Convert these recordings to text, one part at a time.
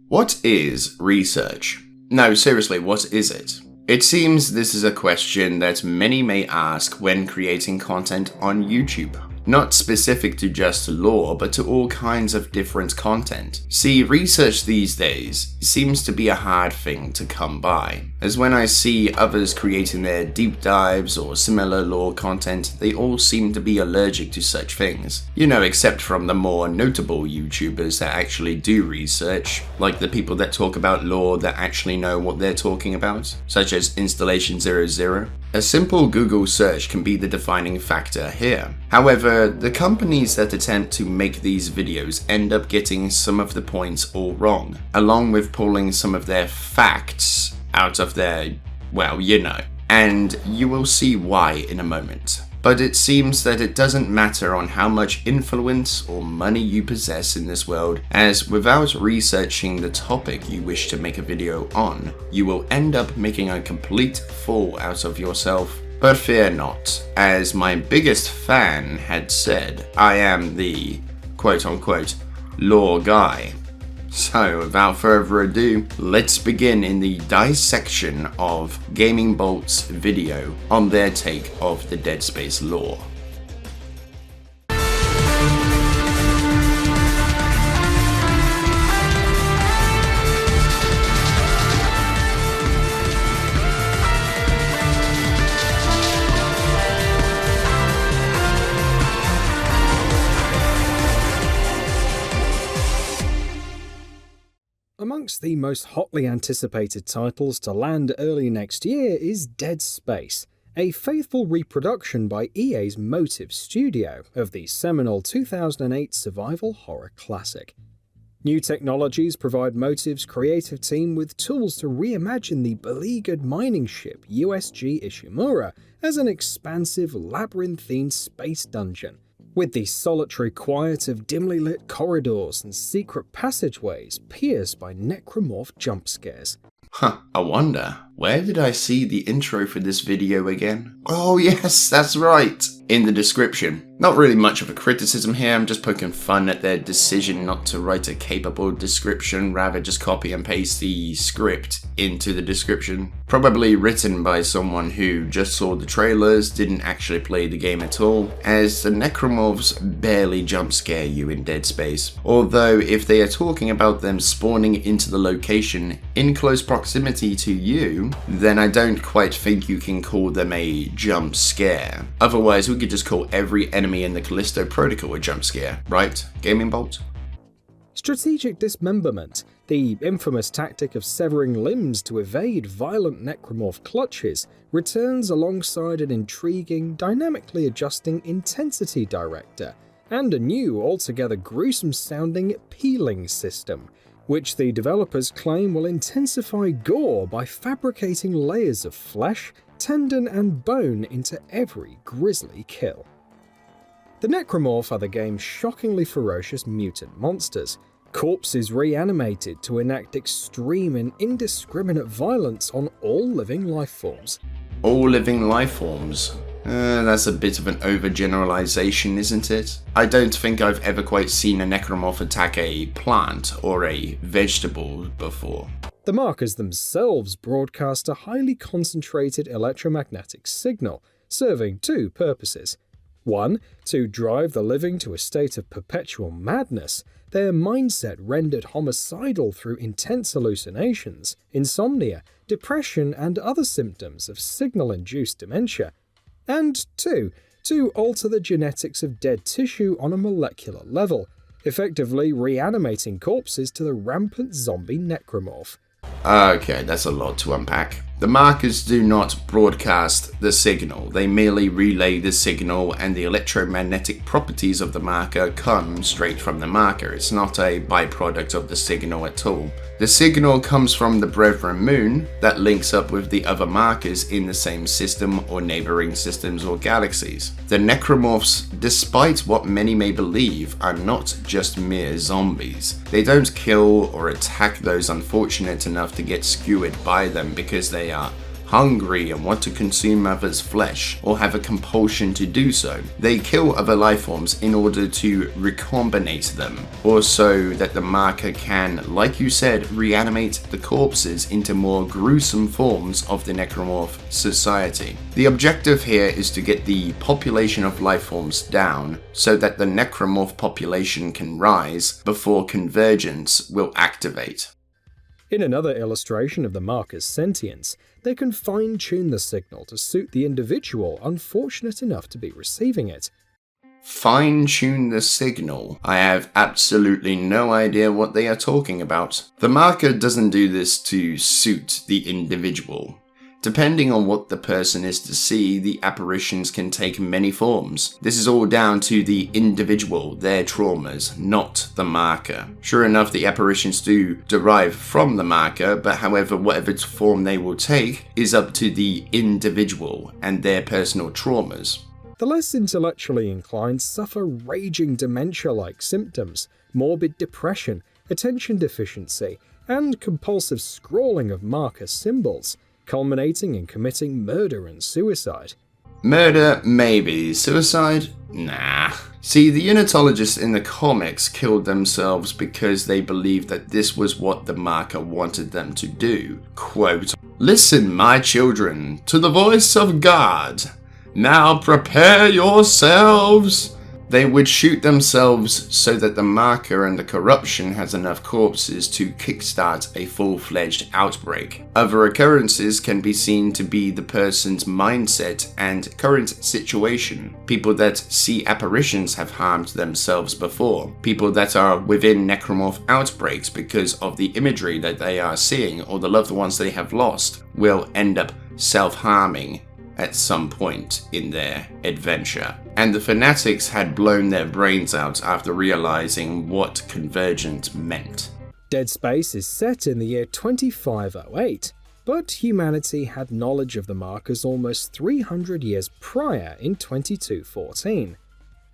What is research? No, seriously, what is it? It seems this is a question that many may ask when creating content on YouTube. Not specific to just lore, but to all kinds of different content. See, research these days seems to be a hard thing to come by, as when I see others creating their deep dives or similar lore content, they all seem to be allergic to such things. You know, except from the more notable YouTubers that actually do research, like the people that talk about lore that actually know what they're talking about, such as Installation00. A simple Google search can be the defining factor here. However, the companies that attempt to make these videos end up getting some of the points all wrong, along with pulling some of their facts out of their, well, you know. And you will see why in a moment. But it seems that it doesn't matter on how much influence or money you possess in this world, as without researching the topic you wish to make a video on, you will end up making a complete fool out of yourself. But fear not, as my biggest fan had said, I am the quote-unquote lore guy. So without further ado, let's begin in the dissection of GamingBolt's video on their take of the Dead Space lore. Amongst the most hotly anticipated titles to land early next year is Dead Space, a faithful reproduction by EA's Motive Studio of the seminal 2008 survival horror classic. New technologies provide Motive's creative team with tools to reimagine the beleaguered mining ship USG Ishimura as an expansive, labyrinthine space dungeon, with the solitary quiet of dimly lit corridors and secret passageways pierced by necromorph jump scares. I wonder, where did I see the intro for this video again? Oh yes, that's right! In the description. Not really much of a criticism here, I'm just poking fun at their decision not to write a capable description, rather just copy and paste the script into the description. Probably written by someone who just saw the trailers, didn't actually play the game at all, as the necromorphs barely jump scare you in Dead Space. Although if they are talking about them spawning into the location in close proximity to you, then I don't quite think you can call them a jump scare. Otherwise we could just call every enemy in the Callisto Protocol a jump scare, right, GamingBolt? Strategic dismemberment, the infamous tactic of severing limbs to evade violent necromorph clutches, returns alongside an intriguing, dynamically adjusting intensity director, and a new, altogether gruesome-sounding peeling system, which the developers claim will intensify gore by fabricating layers of flesh, tendon and bone into every grisly kill. The necromorph are the game's shockingly ferocious mutant monsters, corpses reanimated to enact extreme and indiscriminate violence on all living lifeforms. All living lifeforms? That's a bit of an overgeneralization, isn't it? I don't think I've ever quite seen a necromorph attack a plant or a vegetable before. The markers themselves broadcast a highly concentrated electromagnetic signal, serving two purposes. One, to drive the living to a state of perpetual madness, their mindset rendered homicidal through intense hallucinations, insomnia, depression, and other symptoms of signal-induced dementia. And two, to alter the genetics of dead tissue on a molecular level, effectively reanimating corpses to the rampant zombie necromorph. Okay, that's a lot to unpack. The markers do not broadcast the signal, they merely relay the signal, and the electromagnetic properties of the marker come straight from the marker. It's not a byproduct of the signal at all. The signal comes from the Brethren Moon that links up with the other markers in the same system or neighboring systems or galaxies. The necromorphs, despite what many may believe, are not just mere zombies. They don't kill or attack those unfortunate enough to get skewered by them because they are hungry and want to consume others' flesh, or have a compulsion to do so. They kill other lifeforms in order to recombinate them, or so that the marker can, like you said, reanimate the corpses into more gruesome forms of the necromorph society. The objective here is to get the population of lifeforms down so that the necromorph population can rise before convergence will activate. In another illustration of the marker's sentience, they can fine-tune the signal to suit the individual unfortunate enough to be receiving it. Fine-tune the signal? I have absolutely no idea what they are talking about. The marker doesn't do this to suit the individual. Depending on what the person is to see, the apparitions can take many forms. This is all down to the individual, their traumas, not the marker. Sure enough, the apparitions do derive from the marker, but however, whatever form they will take is up to the individual and their personal traumas. The less intellectually inclined suffer raging dementia-like symptoms, morbid depression, attention deficiency, and compulsive scrawling of marker symbols, culminating in committing murder and suicide. Murder, maybe. Suicide? Nah. See, the unitologists in the comics killed themselves because they believed that this was what the marker wanted them to do. Quote, "Listen, my children, to the voice of God. Now prepare yourselves." They would shoot themselves so that the marker and the corruption has enough corpses to kickstart a full-fledged outbreak. Other occurrences can be seen to be the person's mindset and current situation. People that see apparitions have harmed themselves before. People that are within necromorph outbreaks because of the imagery that they are seeing or the loved ones they have lost will end up self-harming at some point in their adventure. And the fanatics had blown their brains out after realizing what convergent meant. Dead Space is set in the year 2508, but humanity had knowledge of the markers almost 300 years prior in 2214.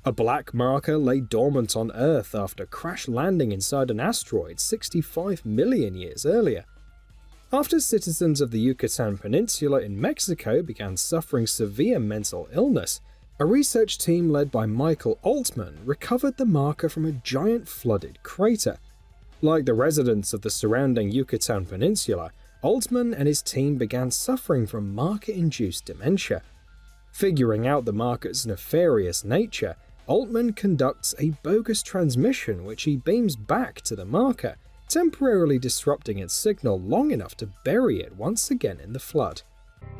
A black marker lay dormant on Earth after crash landing inside an asteroid 65 million years earlier. After citizens of the Yucatan Peninsula in Mexico began suffering severe mental illness, a research team led by Michael Altman recovered the marker from a giant flooded crater. Like the residents of the surrounding Yucatan Peninsula, Altman and his team began suffering from marker-induced dementia. Figuring out the marker's nefarious nature, Altman conducts a bogus transmission which he beams back to the marker, temporarily disrupting its signal long enough to bury it once again in the flood.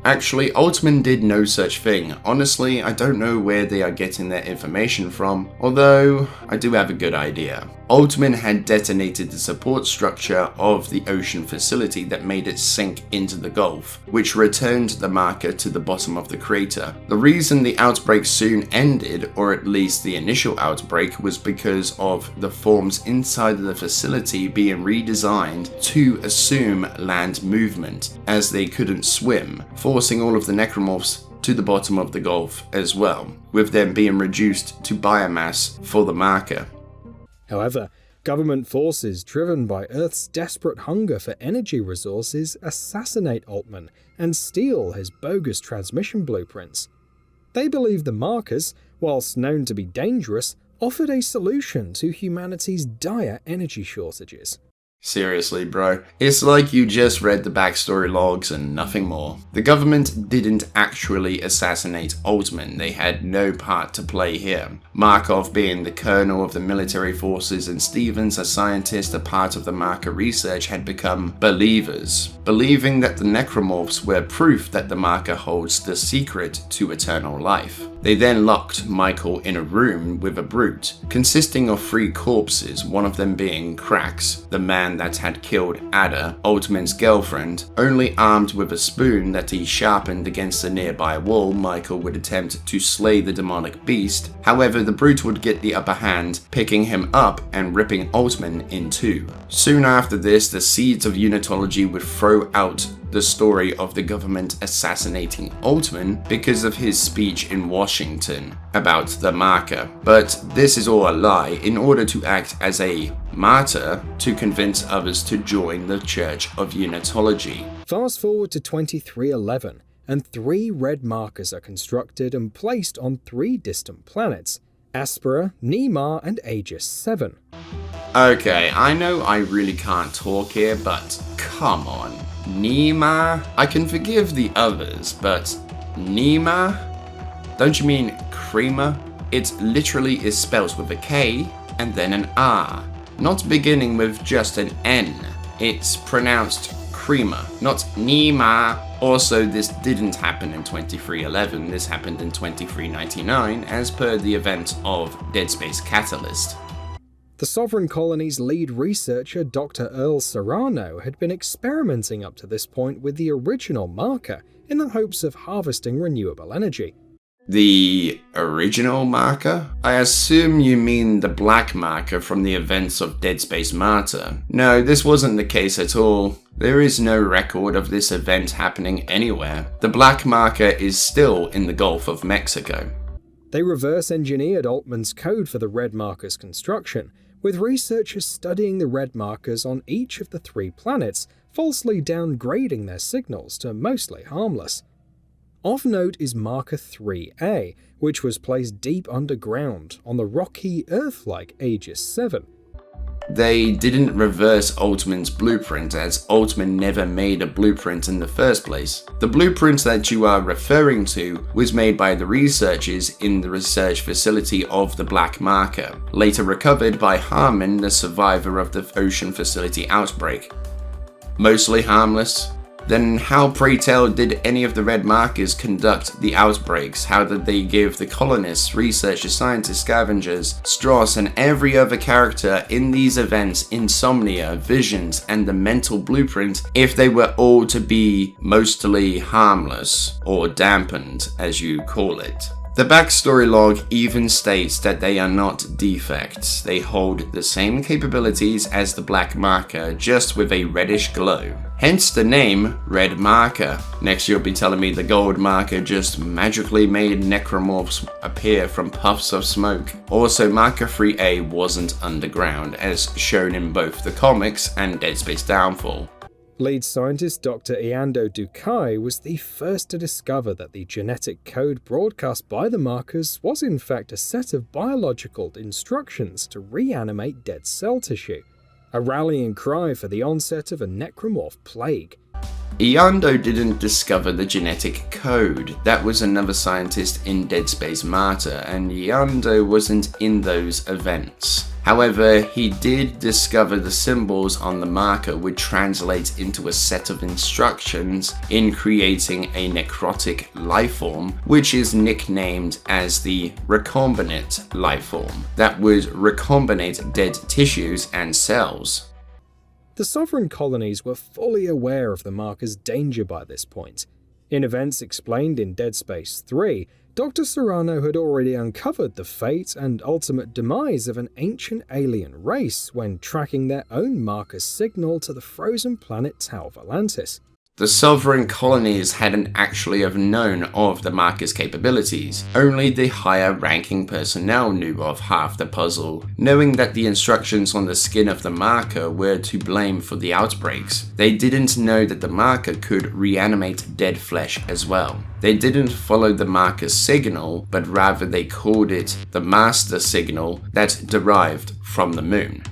Actually, Altman did no such thing. Honestly, I don't know where they are getting their information from, although I do have a good idea. Altman had detonated the support structure of the ocean facility that made it sink into the Gulf, which returned the marker to the bottom of the crater. The reason the outbreak soon ended, or at least the initial outbreak, was because of the forms inside of the facility being redesigned to assume land movement, as they couldn't swim, forcing all of the necromorphs to the bottom of the Gulf as well, with them being reduced to biomass for the marker. However, government forces driven by Earth's desperate hunger for energy resources assassinate Altman and steal his bogus transmission blueprints. They believe the markers, whilst known to be dangerous, offered a solution to humanity's dire energy shortages. Seriously, bro. It's like you just read the backstory logs and nothing more. The government didn't actually assassinate Altman, they had no part to play here. Markov being the colonel of the military forces and Stevens, a scientist, a part of the marker research, had become believers, believing that the necromorphs were proof that the marker holds the secret to eternal life. They then locked Michael in a room with a brute, consisting of 3 corpses, one of them being Krax, the man that had killed Ada, Altman's girlfriend. Only armed with a spoon that he sharpened against a nearby wall, Michael would attempt to slay the demonic beast. However, the brute would get the upper hand, picking him up and ripping Altman in 2. Soon after this, the seeds of unitology would throw out the story of the government assassinating Altman because of his speech in Washington about the marker. But this is all a lie in order to act as a martyr to convince others to join the Church of Unitology. Fast forward to 2311, and 3 red markers are constructed and placed on 3 distant planets: Aspera, Nemar, and Aegis 7. Okay, I know I really can't talk here, but come on. Nemar? I can forgive the others, but Nemar? Don't you mean Creamer? It literally is spelled with a K and then an R, not beginning with just an N. It's pronounced Creamer, not Nemar. Also, this didn't happen in 2311, this happened in 2399 as per the event of Dead Space Catalyst. The Sovereign Colony's lead researcher, Dr. Earl Serrano, had been experimenting up to this point with the original marker in the hopes of harvesting renewable energy. The original marker? I assume you mean the black marker from the events of Dead Space Martyr. No, this wasn't the case at all. There is no record of this event happening anywhere. The black marker is still in the Gulf of Mexico. They reverse-engineered Altman's code for the red marker's construction, with researchers studying the red markers on each of the 3 planets, falsely downgrading their signals to mostly harmless. Of note is marker 3A, which was placed deep underground on the rocky, Earth-like Aegis 7. They didn't reverse Altman's blueprint, as Altman never made a blueprint in the first place. The blueprint that you are referring to was made by the researchers in the research facility of the Black Marker, later recovered by Harmon, the survivor of the Ocean Facility outbreak. Mostly harmless? Then how, pray tell, did any of the red markers conduct the outbreaks? How did they give the colonists, researchers, scientists, scavengers, Strauss, and every other character in these events insomnia, visions, and the mental blueprint if they were all to be mostly harmless, or dampened, as you call it? The backstory log even states that they are not defects. They hold the same capabilities as the black marker, just with a reddish glow. Hence the name Red Marker. Next you'll be telling me the gold marker just magically made necromorphs appear from puffs of smoke. Also, marker 3A wasn't underground, as shown in both the comics and Dead Space Downfall. Lead scientist Dr. Iando Dukai was the first to discover that the genetic code broadcast by the markers was in fact a set of biological instructions to reanimate dead cell tissue, a rallying cry for the onset of a necromorph plague. Iando didn't discover the genetic code. That was another scientist in Dead Space Martyr, and Iando wasn't in those events. However, he did discover the symbols on the marker would translate into a set of instructions in creating a necrotic lifeform, which is nicknamed as the recombinant lifeform, that would recombinate dead tissues and cells. The Sovereign Colonies were fully aware of the marker's danger by this point. In events explained in Dead Space 3, Dr. Serrano had already uncovered the fate and ultimate demise of an ancient alien race when tracking their own marker's signal to the frozen planet Tau Volantis. The Sovereign Colonies hadn't actually have known of the marker's capabilities. Only the higher-ranking personnel knew of half the puzzle, knowing that the instructions on the skin of the marker were to blame for the outbreaks. They didn't know that the marker could reanimate dead flesh as well. They didn't follow the marker's signal, but rather they called it the master signal that derived from the moon.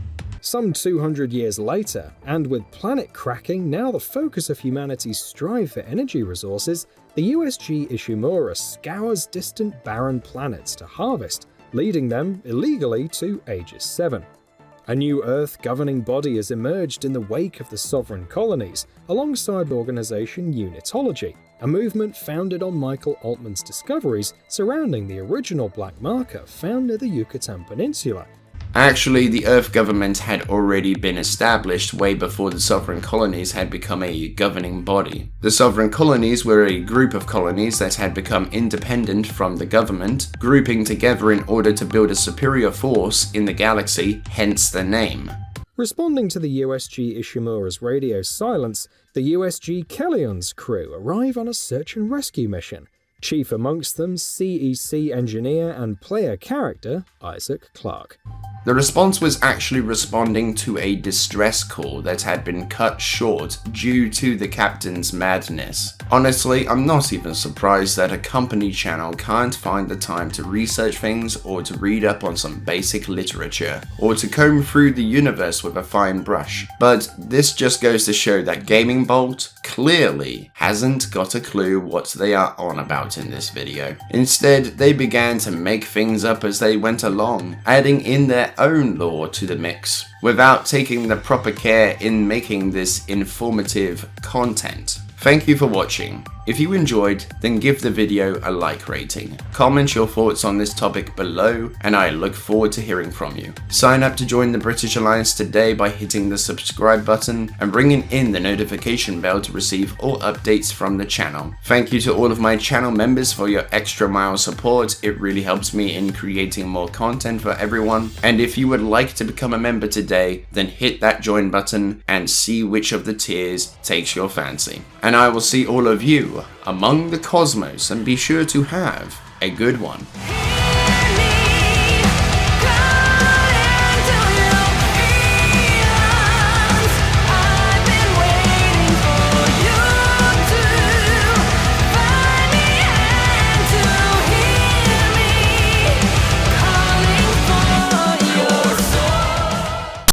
Some 200 years later, and with planet cracking now the focus of humanity's strive for energy resources, the USG Ishimura scours distant barren planets to harvest, leading them illegally to Aegis 7. A new Earth governing body has emerged in the wake of the Sovereign Colonies, alongside organization Unitology, a movement founded on Michael Altman's discoveries surrounding the original black marker found near the Yucatan Peninsula. Actually, the Earth government had already been established way before the Sovereign Colonies had become a governing body. The Sovereign Colonies were a group of colonies that had become independent from the government, grouping together in order to build a superior force in the galaxy, hence the name. Responding to the USG Ishimura's radio silence, the USG Kellion's crew arrive on a search and rescue mission. Chief amongst them, CEC engineer and player character Isaac Clarke. The response was actually responding to a distress call that had been cut short due to the captain's madness. Honestly, I'm not even surprised that a company channel can't find the time to research things or to read up on some basic literature or to comb through the universe with a fine brush. But this just goes to show that GamingBolt clearly hasn't got a clue what they are on about in this video. Instead, they began to make things up as they went along, adding in their own lore to the mix, without taking the proper care in making this informative content. Thank you for watching. If you enjoyed, then give the video a like rating. Comment your thoughts on this topic below, and I look forward to hearing from you. Sign up to join the British Alliance today by hitting the subscribe button and bringing in the notification bell to receive all updates from the channel. Thank you to all of my channel members for your extra mile support. It really helps me in creating more content for everyone. And if you would like to become a member today, then hit that join button and see which of the tiers takes your fancy. And I will see all of you among the cosmos, and be sure to have a good one.